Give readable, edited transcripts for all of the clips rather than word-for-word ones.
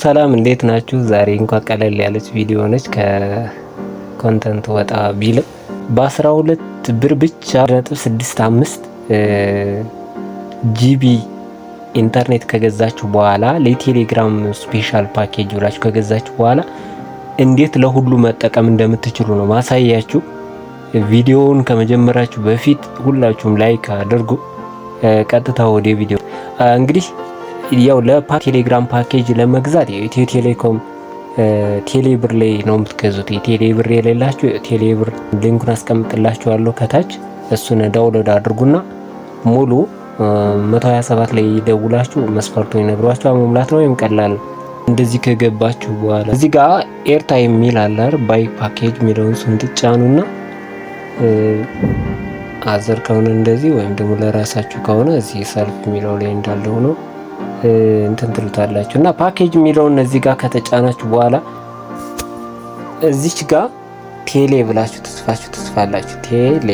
ሰላም እንዴት ናችሁ? ዛሬ እንኳን ቀለል ያለች ቪዲዮ ነች። ከኮንተንት ወጣ ቢልም በ12 ብር ብቻ 65 ጂቢ ኢንተርኔት ከገዛችሁ በኋላ ለቴሌግራም ስፔሻል ፓኬጅ ብላችሁ ከገዛችሁ በኋላ እንዴት ለሁሉ መጠቀም እንደምትችሉ ነው ማሳያችሁ። ቪዲዮውን ከመጀመራችሁ በፊት ሁላችሁም ላይክ አድርጉ። ቀጥታ ወደ ቪዲዮ እንግዲህ ያው ለቴሌግራም ፓኬጅ ለመግዛት የኢትዮ ቴሌኮም ቴሌብር ላይ ነው የምትገዙት። የቴሌብር የሌላችሁ ቴሌብር ሊንኩን አስቀምጥላችኋለሁ ከታች። እሱን ዳውንሎድ አድርጉና ሙሉ 127 ላይ ደውላችሁ መስፈርቱን ይነግሯችኋል። መሙላት ነው ወይም ቀላል። እንደዚህ ከገባችሁ በኋላ እዚህ ጋር ኤርታይም የሚል አለ ባይ ፓኬጅ የሚለውን እሱን ትጫኑና አዘር ከሆነ እንደዚህ ወይም ደግሞ ለራሳችሁ ከሆነ እዚህ ሰልፍ የሚለው ላይ እንዳለ ሆኖ እንትን ትሉታላችሁ እና ፓኬጅ የሚለውን እዚህ ጋር ከተጫናችሁ በኋላ እዚች ጋር ቴሌ ብላችሁ ትጽፋላችሁ። ቴሌ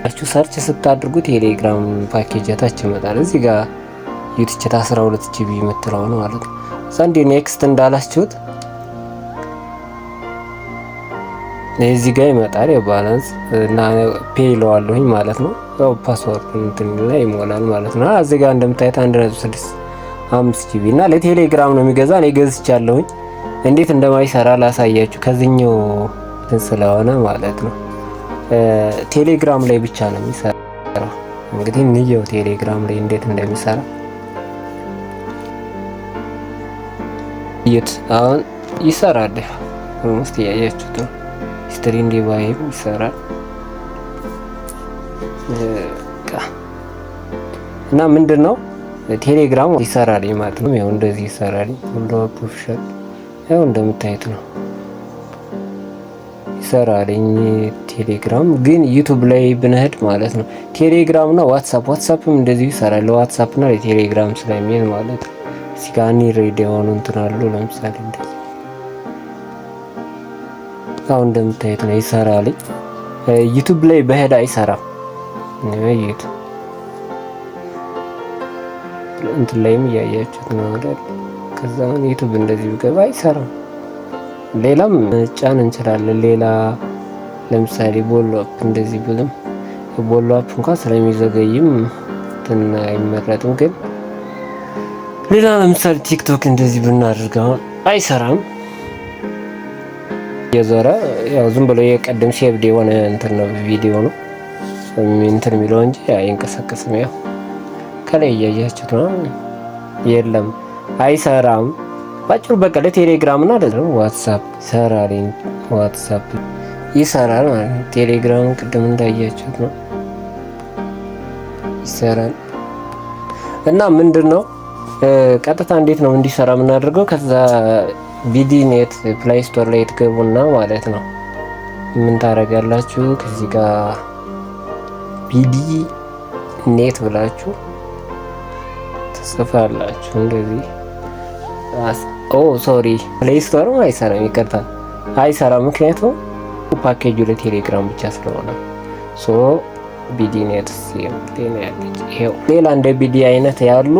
አችሁ ሰርች ስታድርጉ ቴሌግራም ፓኬጅ ታች ይመጣል። እዚህ ጋር ዩቲችት 12 ጂቢ የምትለው ነው ማለት ነው። አንዴ ኔክስት እንዳላችሁት እዚህ ጋር ይመጣል የባላንስ እና ፔይ ለዋለሁኝ ማለት ነው። ያው ፓስወርድ እንትን ላይ ይሞላል ማለት ነው። እዚህ ጋር እንደምታዩት 1.65 ጂቢ እና ለቴሌግራም ነው የሚገዛ። እኔ ገዝቻለሁኝ። እንዴት እንደማይሰራ ላሳያችሁ ከዚህኛው ስለሆነ ማለት ነው። ቴሌግራም ላይ ብቻ ነው የሚሰራው። እንግዲህ እንየው ቴሌግራም ላይ እንዴት እንደሚሰራ። አሁን ይሰራል። እስቲ ያያችሁት ነው። ስትሪ እንዲባይም ይሰራል እና ምንድነው ቴሌግራም ይሰራል ማለት ነው። ያው እንደዚህ ይሰራል። ሁሉ ፕሮፌሽናል ያው እንደምታዩት ነው ይሰራል። ቴሌግራም ግን ዩቲዩብ ላይ ብንሄድ ማለት ነው ቴሌግራም እና ዋትስአፕም እንደዚህ ይሰራል። ለዋትስአፕ እና ለቴሌግራም ስለሚል ማለት ነው። እዚህ ጋር ሬዲዮ ነው እንትን አሉ። ለምሳሌ እንደዚህ አሁን እንደምታዩት ነው ይሰራል። ዩቲዩብ ላይ በሄዳ አይሰራም። ዩቲዩብ እንትን ላይም እያያችሁት ነው አይደል? ከዛ ዩቲዩብ እንደዚህ ቢገባ አይሰራም። ሌላም ጫን እንችላለን። ሌላ ለምሳሌ ቦሎ አፕ እንደዚህ ብለም ቦሎ አፕ እንኳን ስለሚዘገይም እንትን አይመረጥም። ግን ሌላ ለምሳሌ ቲክቶክ እንደዚህ ብናደርገው አይሰራም። የዞረ ያው ዝም ብሎ የቀደም ሴቭድ የሆነ እንትን ነው ቪዲዮ ነው እንትን የሚለው እንጂ አይንቀሳቀስም። ያው ከላይ እያያችሁት ነው። የለም አይሰራም። ባጭሩ በቃ ለቴሌግራም እና ዋትስአፕ ይሰራል። ዋትስአፕ ይሰራል ማለት ነው። ቴሌግራም ቅድም እንዳያችሁት ነው ይሰራል። እና ምንድነው ቀጥታ እንዴት ነው እንዲሰራ የምናደርገው? ከዛ ቢዲኔት ፕሌይ ስቶር ላይ ትገቡና ማለት ነው ምን ታረጋላችሁ? ከዚህ ጋር ቢዲኔት ብላችሁ ትጽፋላችሁ እንደዚህ። ሶሪ ፕሌይ ስቶር አይሰራም፣ ይቀርታ አይሰራም። ምክንያቱም ፓኬጁ ለቴሌግራም ብቻ ስለሆነ ቢዲኔት ያለች ይሄው። ሌላ እንደ ቢዲ አይነት ያሉ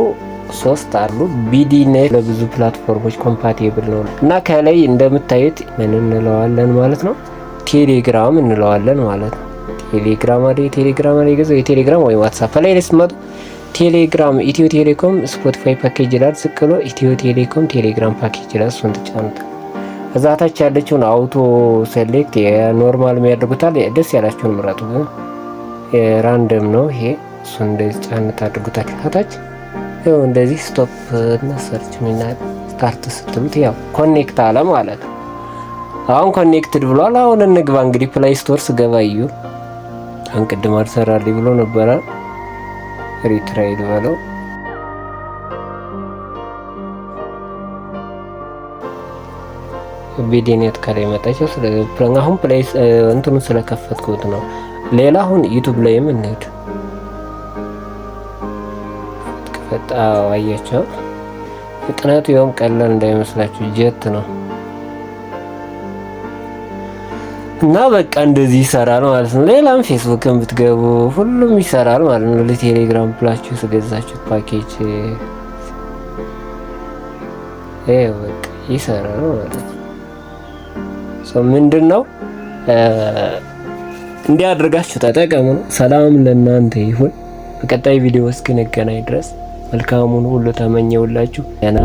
3 አሉ። ቢዲኔት ለብዙ ፕላትፎርሞች ኮምፓቲብል ነው እና ከላይ እንደምታዩት ምን እንለዋለን ማለት ነው ቴሌግራም እንለዋለን ማለት ነው። ቴሌግራም የቴሌግራም ወይ ዋትስአፕ ላይ ስትመጡ ቴሌግራም ኢትዮ ቴሌኮም ስፖቲፋይ ፓኬጅ ይላል። ስቅሎ ኢትዮ ቴሌኮም ቴሌግራም ፓኬጅ ይላል። እሱን ትጫኑት። እዛ ታች ያለችውን አውቶ ሴሌክት የኖርማል የሚያደርጉታል። ደስ ያላችሁን ምረጡ። ግን ራንደም ነው ይሄ። እሱን እንደዚህ ጫን ታድርጉታል። ታች ያው እንደዚህ ስቶፕ እና ሰርች ሚና ስታርት ስትሉት ያው ኮኔክት አለ ማለት ነው። አሁን ኮኔክትድ ብሏል። አሁን እንግባ እንግዲህ ፕሌይ ስቶር ስገባ እዩ። አንቀድም አልሰራልኝ ብሎ ነበረ። ሪትራይድ በለው ቢዲኔት ከላይ መጣቸው። ስለዚህ አሁን ፕሌይ እንትኑ ስለከፈትኩት ነው። ሌላ አሁን ዩቲዩብ ላይም እንሂድ። ፈጣው አያቸው ፍጥነቱ ያውም ቀላል እንዳይመስላችሁ ጀት ነው። እና በቃ እንደዚህ ይሰራል ማለት ነው። ሌላም ፌስቡክን ብትገቡ ሁሉም ይሰራል ማለት ነው። ለቴሌግራም ብላችሁ ስገዛችሁት ፓኬጅ በቃ ይሰራል ማለት ነው። ምንድነው እንዲያደርጋችሁ ተጠቀሙ ነው። ሰላም ለእናንተ ይሁን። በቀጣይ ቪዲዮ እስክንገናኝ ድረስ መልካሙን ሁሉ ተመኘውላችሁ። ደህና